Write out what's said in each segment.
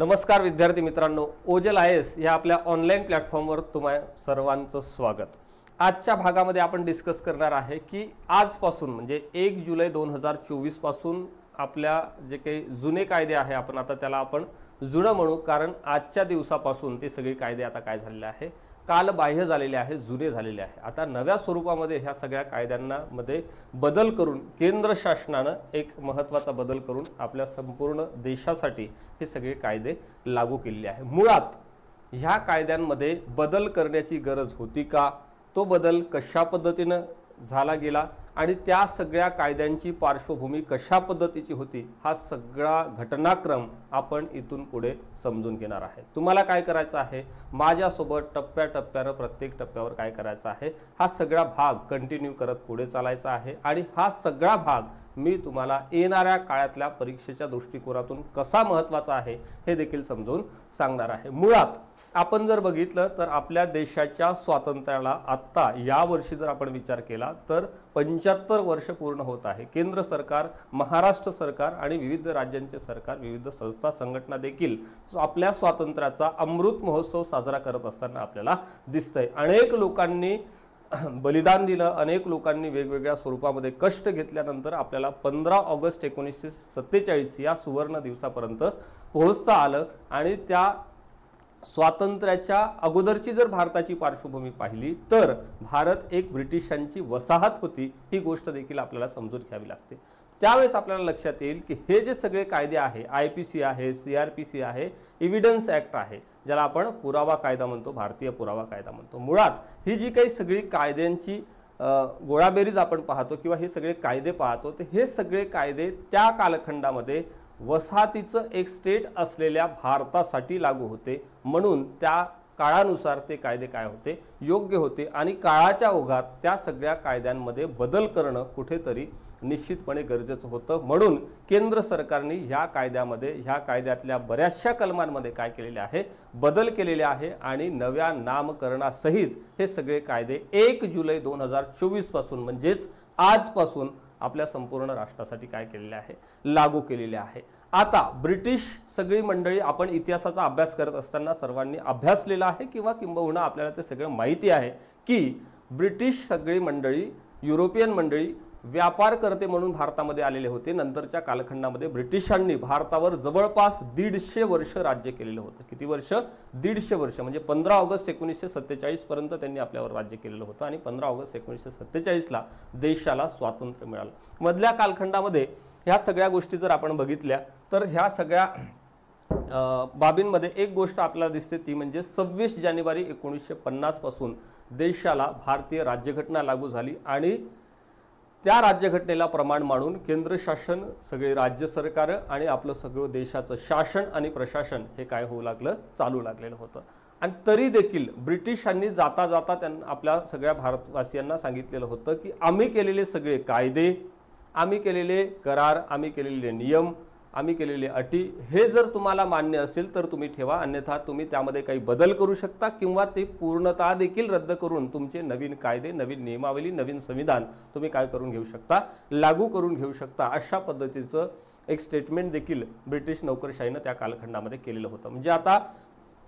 नमस्कार विद्यार्थी मित्रांनो, ओजल IAS या आपल्या ऑनलाईन प्लॅटफॉर्मवर तुम्हा सर्वांचं स्वागत। आजच्या भागामध्ये आपण डिस्कस करणार आहे की आजपासून म्हणजे 1 जुलै 2024 पासून आपल्या जे काही जुने कायदे आहे आपण आता त्याला आपण जुनं म्हणू, कारण आजच्या दिवसापासून ते सगळे कायदे आता काय झालेले आहे, काल बाह्य झालेले आहे, जुने झालेले आहे। आता नव्या स्वरूपामध्ये ह्या सगळ्या कायद्यांना मध्ये बदल करून केंद्र शासनाने एक महत्त्वाचा बदल करून आपल्या संपूर्ण देशासाठी हे सगळे कायदे लागू केलेले आहे। मुळात ह्या कायद्यांमध्ये बदल करण्याची गरज होती का, तो बदल कशा पद्धतीने झाला गेला आणि त्या सगळ्या कायद्यांची पार्श्वभूमी कशा पद्धतीची होती, हा सगळा घटनाक्रम आपण इथून पुढे समजून घेणार आहे। तुम्हाला काय करायचं आहे, माझ्यासोबत टप्प्याटप्प्याने प्रत्येक टप्प्यावर काय करायचं आहे, हा सगळा भाग कंटिन्यू करत पुढे चालायचा आहे आणि हा सगळा भाग मी तुम्हाला येणाऱ्या काळातल्या परीक्षेच्या दृष्टिकोनातून कसा महत्त्वाचा आहे हे देखील समजून सांगणार आहे। मुळात आपण जर बघितलं तर आपल्या देशाच्या स्वातंत्र्याला आत्ता या वर्षी जर आपण विचार केला तर 75 वर्ष पूर्ण होत आहे। केंद्र सरकार, महाराष्ट्र सरकार आणि विविध राज्यांचे सरकार, विविध संस्था संघटना देखील आपल्या स्वातंत्र्याचा अमृत महोत्सव साजरा करत असताना आपल्याला दिसतंय। अनेक लोकांनी बलिदान दिलं, अनेक लोकांनी वेगवेगळ्या स्वरूपामध्ये कष्ट घेतल्यानंतर आपल्याला 15 ऑगस्ट 1947 या सुवर्ण दिवसापर्यंत पोहोचता आलं आणि त्या स्वातंत्र्याच्या अगोदरची जर भारताची पार्श्वभूमी पाहिली तर भारत एक ब्रिटिशांची वसाहत होती, ही गोष्ट देखील आपल्याला समजून घ्यावी लागते। त्यावेळेस आपल्याला लक्षात येईल की हे जे सगळे कायदे आहे, IPC आहे, CRPC आहे, एव्हिडन्स ॲक्ट आहे, ज्याला आपण पुरावा कायदा म्हणतो, भारतीय पुरावा कायदा म्हणतो। मुळात ही जी काही सगळी कायद्यांची गोळाबेरीज आपण पाहतो किंवा हे सगळे कायदे पाहतो, तर हे सगळे कायदे त्या कालखंडामध्ये वसाहतीचं एक स्टेट असलेल्या भारतासाठी लागू होते, म्हणून त्या काळानुसार ते कायदे काय होते, योग्य होते आणि काळाच्या ओघात त्या सगळ्या कायद्यांमध्ये बदल करणं कुठेतरी निश्चितपणे गरजेचं होतं। म्हणून केंद्र सरकारने ह्या कायद्यामध्ये, ह्या कायद्यातल्या बऱ्याचशा कलमांमध्ये काय केलेले आहे, बदल केलेले आहे आणि नव्या नामकरणासहित हे सगळे कायदे 1 जुलै 2024 पासून म्हणजेच आजपासून आपल्या संपूर्ण राष्ट्रासाठी काय केलेले आहे, लागू केलेले आहे। आता ब्रिटिश सगळी मंडळी आपण इतिहासाचा अभ्यास करत असताना सर्वांनी अभ्यासलेला आहे किंवा किंबहुना आपल्याला ते सगळं माहिती आहे की ब्रिटिश सगळी मंडळी, युरोपियन मंडळी व्यापार करते म्हणून भारतामध्ये आलेले होते। नंतरच्या कालखंडामध्ये ब्रिटिशांनी भारतावर जवळपास 150 वर्ष राज्य केलेलं होतं। किती वर्ष? 150 वर्ष, म्हणजे 15 ऑगस्ट 1947 पर्यंत त्यांनी आपल्यावर राज्य केलेलं होतं आणि 15 ऑगस्ट 1947 ला देशाला स्वातंत्र्य मिळालं। मधल्या कालखंडामध्ये ह्या सगळ्या गोष्टी जर आपण बघितल्या तर ह्या सगळ्या बाबींमध्ये एक गोष्ट आपल्याला दिसते, ती म्हणजे 26 जानेवारी 1950 पासून देशाला भारतीय राज्यघटना लागू झाली आणि त्या राज्यघटनेला प्रमाण मानून केंद्र शासन, सगळे राज्य सरकार आणि आपलं सगळं देशाचं शासन आणि प्रशासन हे काय होऊ लागलं, चालू लागलेलं होतं। आणि तरी देखील ब्रिटिशांनी जाता जाता त्यांना आपल्या सगळ्या भारतवासियांना सांगितलेलं होतं की आम्ही केलेले सगळे कायदे, आम्ही केलेले करार, आम्ही केलेले नियम, आम्ही केलेले अटी हे जर तुम्हाला मान्य असेल तर तुम्ही ठेवा, अन्यथा तुम्ही त्यामध्ये काही बदल करू शकता किंवा ते पूर्णतः देखील रद्द करून तुमचे नवीन कायदे, नवीन नियमावली, नवीन संविधान तुम्ही काय करून घेऊ शकता, लागू करून घेऊ शकता। अशा पद्धतीचं एक स्टेटमेंट देखील ब्रिटिश नोकरशाहीनं त्या कालखंडामध्ये केलेलं होतं। म्हणजे आता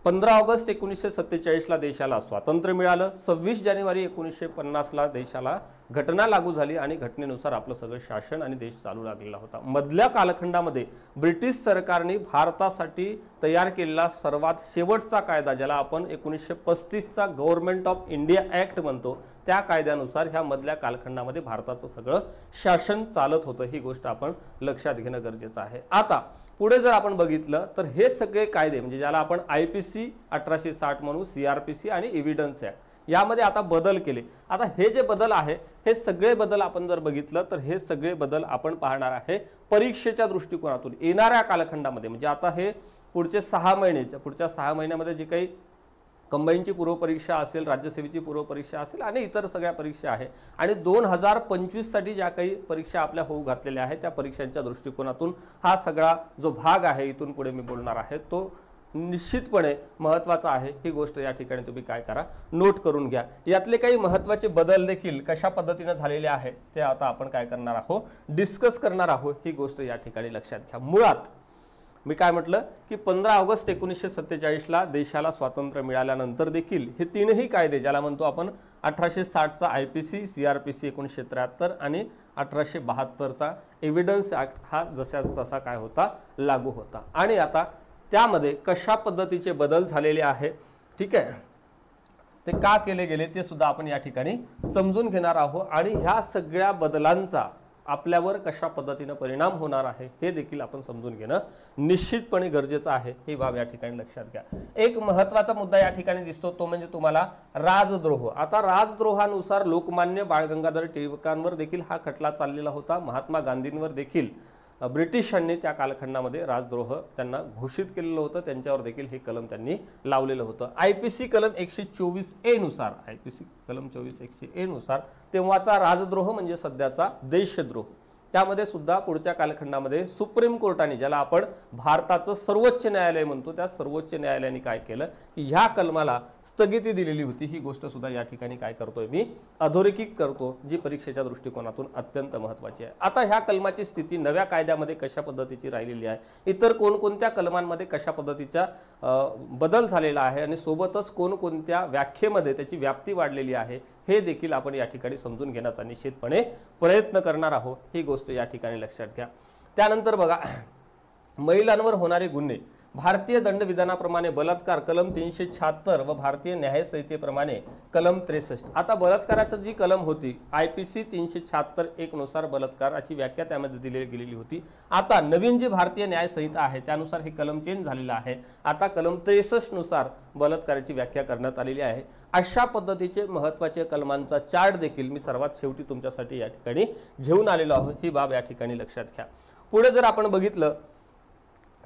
15 ऑगस्ट 1947 ला देशाला स्वातंत्र्य मिळालं, 26 जानेवारी 1950 ला देशाला घटना लागू झाली आणि घटनेनुसार आपलं सगळं शासन आणि देश चालू लागलेला होता। मधल्या कालखंडामध्ये ब्रिटिश सरकारने भारतासाठी तयार केलेला सर्वात शेवटचा कायदा, ज्याला आपण 1935 चा गव्हर्नमेंट ऑफ इंडिया ॲक्ट म्हणतो, त्या कायद्यानुसार ह्या मधल्या कालखंडामध्ये भारताचं सगळं शासन चालत होतं। ही गोष्ट आपण लक्षात घेणं गरजेचं आहे। आता पुढे जर आपण बघितलं तर हे सगळे कायदे म्हणजे ज्याला आपण IPC 1860 म्हणू, CRPC आणि एव्हिडन्स ॲक्ट, यामध्ये आता बदल केले। आता हे जे बदल आहे, हे सगळे बदल आपण जर बघितलं तर हे सगळे बदल आपण पाहणार आहे परीक्षेच्या दृष्टिकोनातून येणाऱ्या कालखंडामध्ये। म्हणजे आता हे पुढचे 6 महिन्याच्या पुढच्या 6 महिन्यामध्ये जे काही कंबाईनची पूर्वपरीक्षा असेल, राज्यसेवेची पूर्वपरीक्षा असेल आणि इतर सगळ्या परीक्षा आहे आणि 2025 साठी ज्या काही परीक्षा आपल्या होऊ घातलेल्या आहेत त्या परीक्षांच्या दृष्टिकोनातून हा सगळा जो भाग आहे इथून पुढे मी बोलणार आहे तो निश्चितपणे महत्त्वाचा आहे। ही गोष्ट या ठिकाणी तुम्ही काय करा, नोट करून घ्या। यातले काही महत्त्वाचे बदल देखील कशा पद्धतीने झालेले आहेत ते आता आपण काय करणार आहोत, डिस्कस करणार आहोत। ही गोष्ट या ठिकाणी लक्षात घ्या। मुळात मी काय म्हटलं की 15 ऑगस्ट 1947ला देशाला स्वातंत्र्य मिळाल्यानंतर देखील हे तीनही कायदे, ज्याला म्हणतो आपण 1860चा IPC, CRPC 1973 आणि 1872चा एव्हिडन्स ॲक्ट, हा जशाच तसा काय होता, लागू होता. आणि आता त्यामध्ये कशा पद्धतीचे बदल झालेले आहे, ठीक आहे, ते का केले गेले ते सुद्धा आपण या ठिकाणी समजून घेणार आहोत. आणि ह्या सगळ्या बदलांचा आपल्यावर कशा पद्धतीने परिणाम होणार आहे हे देखील आपण समजून घेणं निश्चितपणे गरजेचं आहे, ही बाब या ठिकाणी लक्षात घ्या. एक महत्त्वाचा मुद्दा या ठिकाणी दिसतो तो म्हणजे तुम्हाला राजद्रोह. आता राजद्रोहानुसार लोकमान्य बाळ गंगाधर टिळकांवर देखील हा खटला चाललेला होता. महात्मा गांधींवर देखील ब्रिटिशांनी त्या कालखंडामध्ये राजद्रोह त्यांना घोषित केलेलं होतं, त्यांच्यावर देखील हे कलम त्यांनी लावलेलं होतं. IPC कलम 124A नुसार, IPC कलम 124A नुसार तेव्हाचा राजद्रोह म्हणजे सध्याचा देशद्रोह, त्यामध्ये सुद्धा पुढच्या कालखंडामध्ये सुप्रीम कोर्टाने, ज्याला आपण भारताचं सर्वोच्च न्यायालय म्हणतो, त्या सर्वोच्च न्यायालयाने काय केलं की ह्या कलमाला स्थगिती दिलेली होती. ही गोष्ट सुद्धा या ठिकाणी काय करतोय मी अधोरेखित करतो, जी परीक्षेच्या दृष्टिकोनातून अत्यंत महत्त्वाची आहे. आता ह्या कलमाची स्थिती नव्या कायद्यामध्ये कशा पद्धतीची राहिलेली आहे, इतर कोणकोणत्या कलमांमध्ये कशा पद्धतीचा बदल झालेला आहे आणि सोबतच कोणकोणत्या व्याख्येमध्ये त्याची व्याप्ती वाढलेली आहे, हे देखील आपण या ठिकाणी समजून घेण्याचा निश्चितपणे प्रयत्न करणार आहोत. ही गोष्ट या ठिकाणी लक्षात घ्या. त्यानंतर बघा, महिलांवर होणारे गुन्हे. भारतीय दंडविधानाप्रमाणे बलात्कार कलम 376 व भारतीय न्याय संहितेप्रमाणे कलम 63. आता बलात्काराची जी कलम होती IPC 376(1) नुसार बलात्कार अशी व्याख्या त्यामध्ये दिली गेलेली होती. आता नवीन जी भारतीय न्याय संहिता आहे त्यानुसार हे कलम चेंज झालेलं आहे. आता कलम 63 नुसार बलात्काराची व्याख्या करण्यात आलेली आहे. अशा पद्धतीचे महत्त्वाचे कलमांचा चार्ट देखील मी सर्वात शेवटी तुमच्यासाठी या ठिकाणी घेऊन आलेलो आहोत. ही बाब या ठिकाणी लक्षात घ्या. पुढे जर आपण बघितलं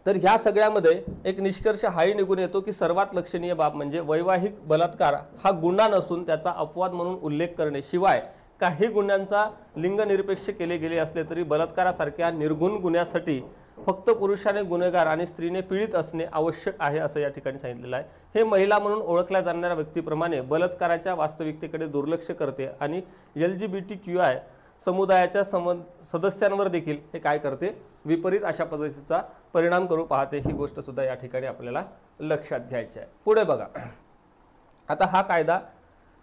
तर ह्या सगळ्यामध्ये एक निष्कर्ष हाही निघून येतो की सर्वात लक्षणीय बाब म्हणजे वैवाहिक बलात्कार हा गुन्हा नसून त्याचा अपवाद म्हणून उल्लेख करणे. शिवाय काही गुन्ह्यांचा लिंगनिरपेक्ष केले गेले असले तरी बलात्कारासारख्या निर्गुण गुन्ह्यासाठी फक्त पुरुषाने गुन्हेगार आणि स्त्रीने पीडित असणे आवश्यक आहे असं या ठिकाणी सांगितलेलं आहे. हे महिला म्हणून ओळखल्या जाणाऱ्या व्यक्तीप्रमाणे बलात्काराच्या वास्तविकतेकडे दुर्लक्ष करते आणि LGBTQI समुदायाच्या सदस्यांवर देखील हे काय करते, विपरीत अशा पद्धतीचा परिणाम करू पाहते. ही गोष्ट सुद्धा या ठिकाणी आपल्याला लक्षात घ्यायची आहे. पुढे बघा, आता हा कायदा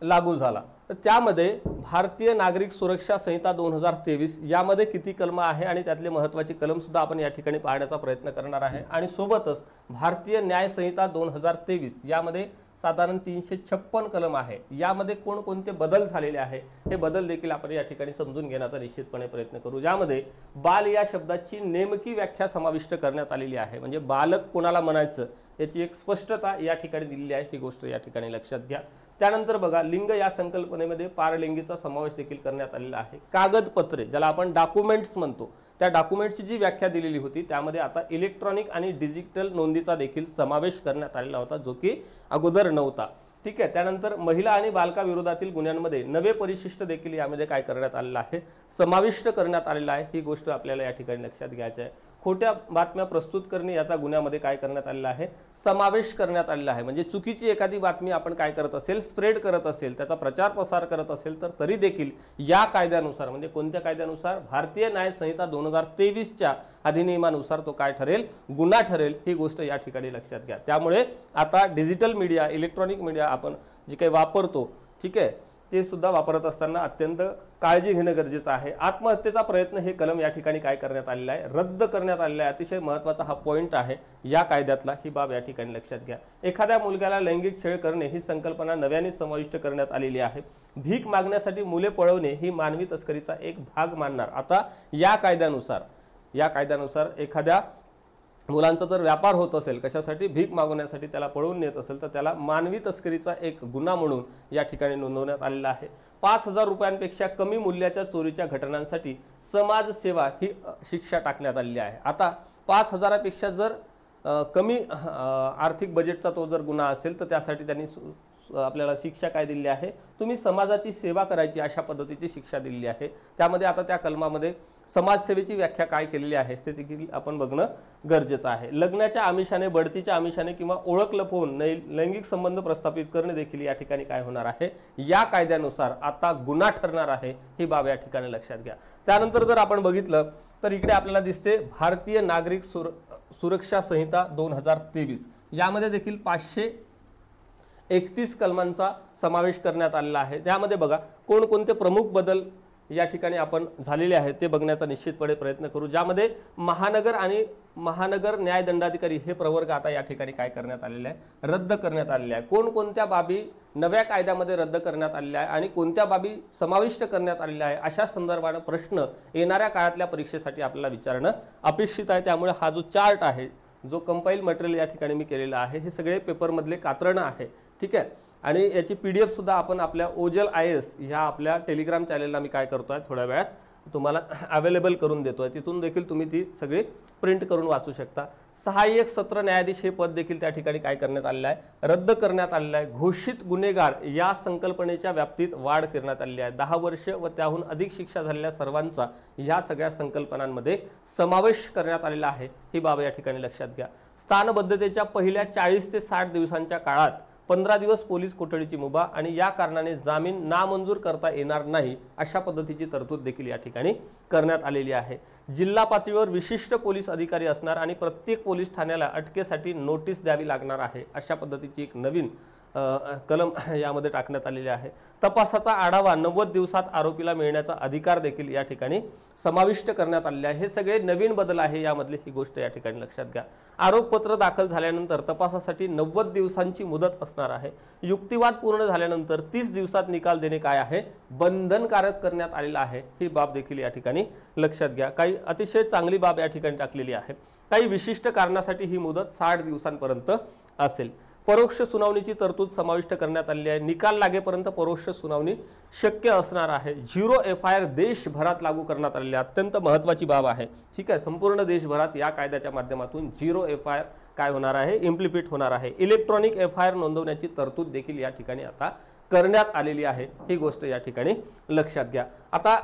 लागू झाला तर त्यामध्ये भारतीय नागरिक सुरक्षा संहिता 2023 यामध्ये किती कलम आहे आणि त्यातले महत्त्वाचे कलम सुद्धा आपण या ठिकाणी पाहण्याचा प्रयत्न करणार आहे. आणि सोबतच भारतीय न्याय संहिता 2023 यामध्ये साधारण 356 कलम आहे. यामध्ये कोणकोणते बदल झालेले आहे हे बदल देखील आपण या ठिकाणी समजून घेण्याचा निश्चितपणे प्रयत्न करू. ज्यामध्ये बाल या शब्दाची नेमकी व्याख्या समाविष्ट करण्यात आलेली आहे. म्हणजे बालक कोणाला म्हणायचं याची एक स्पष्टता या ठिकाणी दिलेली आहे. ही गोष्ट या ठिकाणी लक्षात घ्या. त्यानंतर बघा, लिंग या संकल्पनेमध्ये पारलिंगीचा समावेश देखील करण्यात आलेला आहे. कागदपत्रे ज्याला आपण डॉक्युमेंट्स म्हणतो, त्या डॉक्युमेंट्सची जी व्याख्या दिलेली होती त्यामध्ये आता इलेक्ट्रॉनिक आणि डिजिटल नोंदीचा देखील समावेश करण्यात आलेला होता, जो की अगोदर नव्हता. ठीक आहे. त्यानंतर महिला आणि बालकाविरोधातील गुन्ह्यांमध्ये नवे परिशिष्ट देखील यामध्ये काय करण्यात आलेलं आहे, समाविष्ट करण्यात आलेला आहे. ही गोष्ट आपल्याला या ठिकाणी लक्षात घ्यायची आहे. खोट्या बातम्या प्रस्तुत करणे याचा गुन्ह्यामध्ये काय करण्यात आलेला आहे, समावेश करण्यात आलेला आहे. म्हणजे चुकीची एखादी बातमी आपण काय करत असेल, स्प्रेड करत असेल, त्याचा प्रचार प्रसार करत असेल तर तरी देखील या कायद्यानुसार, म्हणजे कोणत्या कायद्यानुसार, भारतीय न्याय संहिता 2023च्या अधिनियमानुसार तो काय ठरेल, गुन्हा ठरेल. ही गोष्ट या ठिकाणी लक्षात घ्या. त्यामुळे आता डिजिटल मीडिया, इलेक्ट्रॉनिक मीडिया आपण जे काही वापरतो, ठीक आहे, ते सुद्धा वापरत असताना अत्यंत काळजी घेणं गरजेचं आहे. आत्महत्येचा प्रयत्न हे कलम या ठिकाणी काय करण्यात आलेला आहे, रद्द करण्यात आलेला आहे. अतिशय महत्त्वाचा हा पॉईंट आहे या कायद्यातला. ही बाब या ठिकाणी लक्षात घ्या. एखाद्या मुलग्याला लैंगिक छळ करणे ही संकल्पना नव्याने समाविष्ट करण्यात आलेली आहे. भीक मागण्यासाठी मुले पळवणे ही मानवी तस्करीचा एक भाग मानणार. आता या कायद्यानुसार एखाद्या मुलांचा जर व्यापार होत असेल, कशासाठी, भीक मागवण्यासाठी, त्याला पळवून नेत असेल तर त्याला मानवी तस्करीचा एक गुन्हा म्हणून या ठिकाणी नोंदवण्यात आलेला आहे. 5,000 रुपयांपेक्षा कमी मूल्याच्या चोरीच्या घटनांसाठी समाजसेवा ही शिक्षा टाकण्यात आलेली आहे. आता 5,000पेक्षा जर कमी आर्थिक बजेटचा तो जर गुन्हा असेल तर त्यासाठी त्यांनी आपल्याला शिक्षा काय दिलेली आहे, तुम्ही समाजाची सेवा करायची अशा पद्धतीची शिक्षा दिलेली आहे. त्यामध्ये आता त्या कलमामध्ये समाजसेवेची व्याख्या काय केलेली आहे ते देखील आपण बघणं गरजेचं आहे. लग्नाच्या आमिषाने, बढतीच्या आमिषाने किंवा ओळख लपवून लैंगिक संबंध प्रस्थापित करणे देखील या ठिकाणी काय होणार आहे, या कायद्यानुसार आता गुन्हा ठरणार आहे. ही बाब या ठिकाणी लक्षात घ्या. त्यानंतर जर आपण बघितलं तर इकडे आपल्याला दिसते भारतीय नागरिक सुरक्षा संहिता 2023 यामध्ये देखील 531 कलमांचा समावेश करण्यात आलेला आहे। त्यामध्ये बघा कोणकोणते प्रमुख बदल या ठिकाणी आपण झालेले आहेत ते बघण्याचा निश्चितपणे प्रयत्न करू, ज्यामध्ये महानगर आणि महानगर न्यायदंडाधिकारी हे प्रवर्ग आता या ठिकाणी काय करण्यात आलेले आहे, रद्द करण्यात आलेले आहे। कोणकोणत्या बाबी नव्या कायद्यामध्ये रद्द करण्यात आलेल्या आहे आणि कोणत्या बाबी समाविष्ट करण्यात आलेल्या आहे अशा संदर्भाने प्रश्न येणाऱ्या काळातल्या परीक्षेसाठी आपल्याला विचारणं अपेक्षित आहे। त्यामुळे हा जो चार्ट आहे, जो कंपाईल मटेरियल या ठिकाणी मी केलेला आहे, हे सगळे पेपरमधले कात्रणं आहे, ठीक आहे। आणि याची PDF सुद्धा आपण आपल्या ओजल IAS ह्या आपल्या टेलिग्राम चॅनलला मी काय करतोय थोड्या वेळात तुम्हाला अवेलेबल करून देतोय, तिथून देखील तुम्ही ती सगळी प्रिंट करून वाचू शकता। सहाय्यक सत्र न्यायाधीश हे पद देखील त्या ठिकाणी काय करण्यात आलेलं आहे, रद्द करण्यात आलेलं आहे। घोषित गुन्हेगार या संकल्पनेच्या व्याप्तीत वाढ करण्यात आलेली आहे। 10 वर्ष व त्याहून अधिक शिक्षा झालेल्या सर्वांचा या सगळ्या संकल्पनांमध्ये समावेश करण्यात आलेला आहे, ही बाब या ठिकाणी लक्षात घ्या। स्थानबद्धतेच्या पहिल्या 40 ते 60 दिवसांच्या काळात 15 दिवस पोलीस कोठडीची मुभा आणि या कारणाने जामीन नामंजूर करता येणार नाही अशा पद्धतीची तरतूद देखील या ठिकाणी करण्यात आलेली आहे। जिल्हा पातळीवर विशिष्ट पोलीस अधिकारी असणार आणि प्रत्येक पोलीस ठाण्याला अटकेसाठी नोटीस द्यावी लागणार आहे अशा पद्धतीची एक नवीन कलम यामध्ये टाकण्यात आलेली आहे। तपासाचा आढावा 90 दिवसात आरोपीला मिळण्याचा अधिकार देखील या ठिकाणी समाविष्ट करण्यात आलेले आहे। हे सगळे नवीन बदल आहे, यामधली ही गोष्ट या ठिकाणी लक्षात घ्या। आरोपपत्र दाखल झाल्यानंतर तपासासाठी 90 दिवसांची मुदत असणार आहे। युक्तिवाद पूर्ण झाल्यानंतर 30 दिवसात निकाल देणे काय आहे, बंधनकारक करण्यात आलेला आहे, ही बाब देखील या ठिकाणी लक्षात घ्या। काही अतिशय चांगली बाब या ठिकाणी टाकलेली आहे। काही विशिष्ट कारणासाठी ही मुदत 60 दिवसांपर्यंत असेल। परोक्ष सुनावणीची तरतूद समाविष्ट करण्यात आलेली आहे। निकाल लागेपर्यंत परोक्ष सुनावणी शक्य असणार आहे। 0 FIR देशभरात लागू करण्यात आलेली आहे, अत्यंत महत्त्वाची बाब आहे, ठीक आहे। संपूर्ण देशभरात या कायद्याच्या माध्यमातून 0 FIR काय होणार आहे, इम्प्लिमेंट होणार आहे। इलेक्ट्रॉनिक FIR नोंदवण्याची तरतूद देखील या ठिकाणी आता करण्यात आलेली आहे, ही गोष्ट या ठिकाणी लक्षात घ्या। आता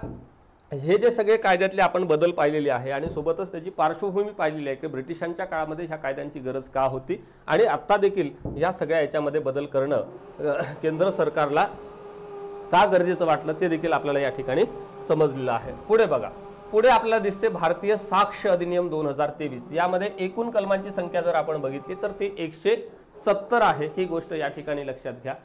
हे जे सगळे कायद्यातले आपण बदल पाहिलेले आहे आणि सोबतच त्याची पार्श्वभूमी पाहिलेली आहे की ब्रिटिशांच्या काळामध्ये ह्या कायद्यांची गरज का होती आणि आता देखील या सगळ्या याच्यामध्ये बदल करणं केंद्र सरकारला का गरजेचं वाटलं ते देखील आपल्याला या ठिकाणी समजलेलं आहे। पुढे बघा, पुढे आपल्याला दिसते भारतीय साक्ष अधिनियम 2023। यामध्ये एकूण कलमांची संख्या जर आपण बघितली तर ते 170 आहे, ही गोष्ट या ठिकाणी लक्षात घ्या।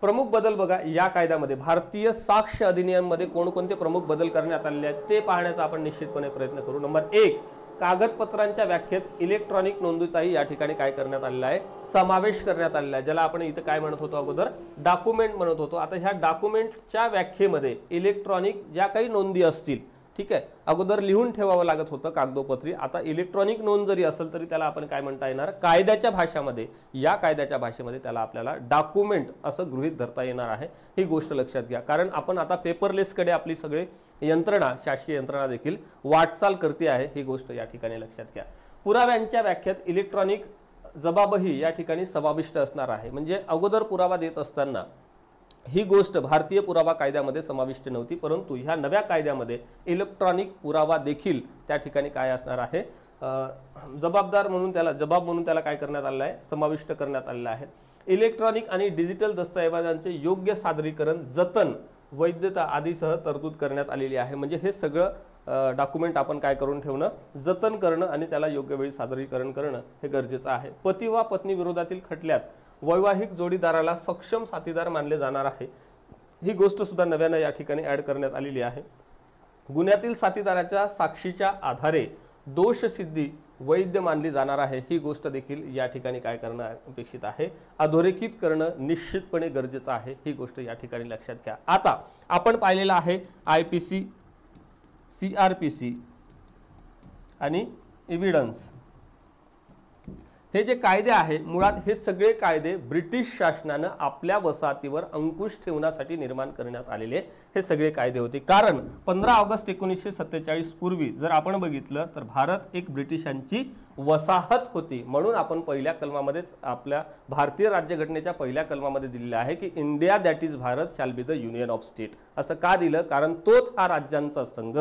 प्रमुख बदल बघा या कायद्यामध्ये भारतीय साक्ष अधिनियम मध्ये कोणकोणते प्रमुख बदल करण्यात आलेले आहेत ते पाहण्याचा आपण निश्चितपणे प्रयत्न करू। नंबर 1, कागदपत्रांच्या व्याख्येत इलेक्ट्रॉनिक नोंदीचाही या ठिकाणी काय करण्यात आलेला आहे, समावेश करण्यात आलेला आहे, ज्याला आपण इथं काय म्हणत होतो अगोदर, डॉक्युमेंट म्हणत होतो। आता ह्या डॉक्युमेंटच्या व्याख्येमध्ये इलेक्ट्रॉनिक ज्या काही नोंदी असतील, ठीक आहे, अगोदर लिहून ठेवावं लागत होतं कागदोपत्री, आता इलेक्ट्रॉनिक नोंद जरी असेल तरी त्याला आपण काय म्हणता येणार, कायद्याच्या भाषेमध्ये, या कायद्याच्या भाषेमध्ये त्याला आपल्याला डॉक्युमेंट असं गृहीत धरता येणार आहे, ही गोष्ट लक्षात घ्या। कारण आपण आता पेपरलेसकडे आपली सगळे यंत्रणा, शासकीय यंत्रणा देखील वाटचाल करते आहे, ही गोष्ट या ठिकाणी लक्षात घ्या। पुराव्यांच्या व्याख्येत इलेक्ट्रॉनिक जबाबही या ठिकाणी समाविष्ट असणार आहे। म्हणजे अगोदर पुरावा देत असताना ही गोष्ट भारतीय पुरावा कायद्यामध्ये समाविष्ट नव्हती, परंतु ह्या नव्या कायद्यामध्ये इलेक्ट्रॉनिक पुरावा देखील त्या ठिकाणी काय असणार आहे, जबाबदार म्हणून त्याला, जबाब म्हणून त्याला काय करण्यात आलेला आहे, समाविष्ट करण्यात आलेला आहे। इलेक्ट्रॉनिक आणि डिजिटल दस्तऐवजांचे योग्य सादरीकरण, जतन, वैधता आदीसह तरतूद करण्यात आलेली आहे। म्हणजे हे सगळं डॉक्युमेंट आपण काय करून ठेवणं, जतन करणं आणि त्याला योग्य वेळी सादरीकरण करणं हे गरजेचं आहे। पती वा पत्नी विरोधातील खटल्यात वैवाहिक जोडीदाराला सक्षम साथीदार मानले जाणार आहे, ही गोष्ट सुद्धा नव्याने या ठिकाणी ऍड करण्यात आलेली आहे। गुन्ह्यातील साथीदाराच्या साक्षीच्या आधारे दोष सिद्धी वैध मानली जाणार आहे, ही गोष्ट देखील या ठिकाणी काय करणं अपेक्षित आहे, अधोरेखित करणं निश्चितपणे गरजेचं आहे, ही गोष्ट या ठिकाणी लक्षात घ्या। आता आपण पाहिलेलं आहे IPC, CRPC आणि एव्हिडन्स, हे जे कायदे आहे मुळात हे सगळे कायदे ब्रिटिश शासनाने आपल्या वसाहतीवर अंकुश ठेवण्यासाठी निर्माण करण्यात आलेले हे सगळे कायदे होते। कारण 15 ऑगस्ट 1947 पूर्वी जर आपण बघितलं तर भारत एक ब्रिटिशांची वसाहत होती, म्हणून आपण पहिल्या कलमामध्येच आपल्या भारतीय राज्यघटनेच्या पहिल्या कलमामध्ये दिलेलं आहे की India that is Bharat shall be the union of state. असं का दिलं, कारण तोच हा राज्यांचा संघ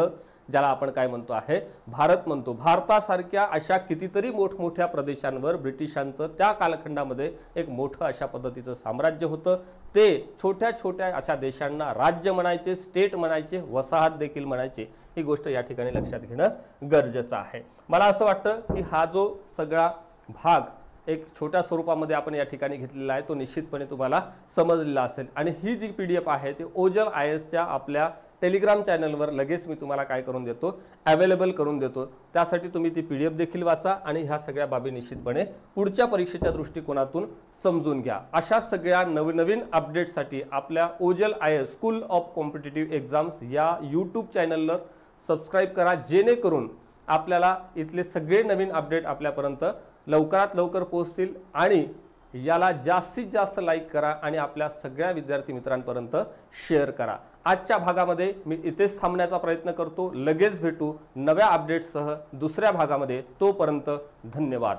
ज्याला आपण काय म्हणतो आहे भारत म्हणतो. भारतासारख्या अशा कितीतरी मोठमोठ्या प्रदेशांवर ब्रिटिशांचं त्या कालखंडामध्ये एक मोठं अशा पद्धतीचं साम्राज्य होतं. ते छोट्या छोट्या अशा देशांना राज्य म्हणायचे, स्टेट म्हणायचे, वसाहत देखील म्हणायचे. ही गोष्ट या ठिकाणी लक्षात घेणं गरजेचं आहे. मला असं वाटतं की हा जो सगळा भाग एक छोट्या स्वरूपामध्ये आपण या ठिकाणी घेतलेला आहे तो निश्चितपणे तुम्हाला समजलेला असेल. आणि ही जी PDF आहे ती ओजल IASच्या आपल्या टेलिग्राम चॅनलवर लगेच मी तुम्हाला काय करून देतो, अवेलेबल करून देतो. त्यासाठी तुम्ही ती PDF देखील वाचा आणि ह्या सगळ्या बाबी निश्चितपणे पुढच्या परीक्षेच्या दृष्टिकोनातून समजून घ्या. अशा सगळ्या नवनवीन अपडेटसाठी आपल्या Ojal IAS school of competitive exams या यूट्यूब चॅनलवर सबस्क्राईब करा, जेणेकरून आपल्याला इथले सगळे नवीन अपडेट आपल्यापर्यंत लवकरात लवकर पोहोचतील. आणि याला जास्तीत जास्त लाईक करा आणि आपल्या सगळ्या विद्यार्थी मित्रांपर्यंत शेअर करा. आजच्या भागामध्ये मी इथेच थांबण्याचा प्रयत्न करतो. लगेच भेटू नव्या अपडेट्ससह दुसऱ्या भागामध्ये. तोपर्यंत धन्यवाद.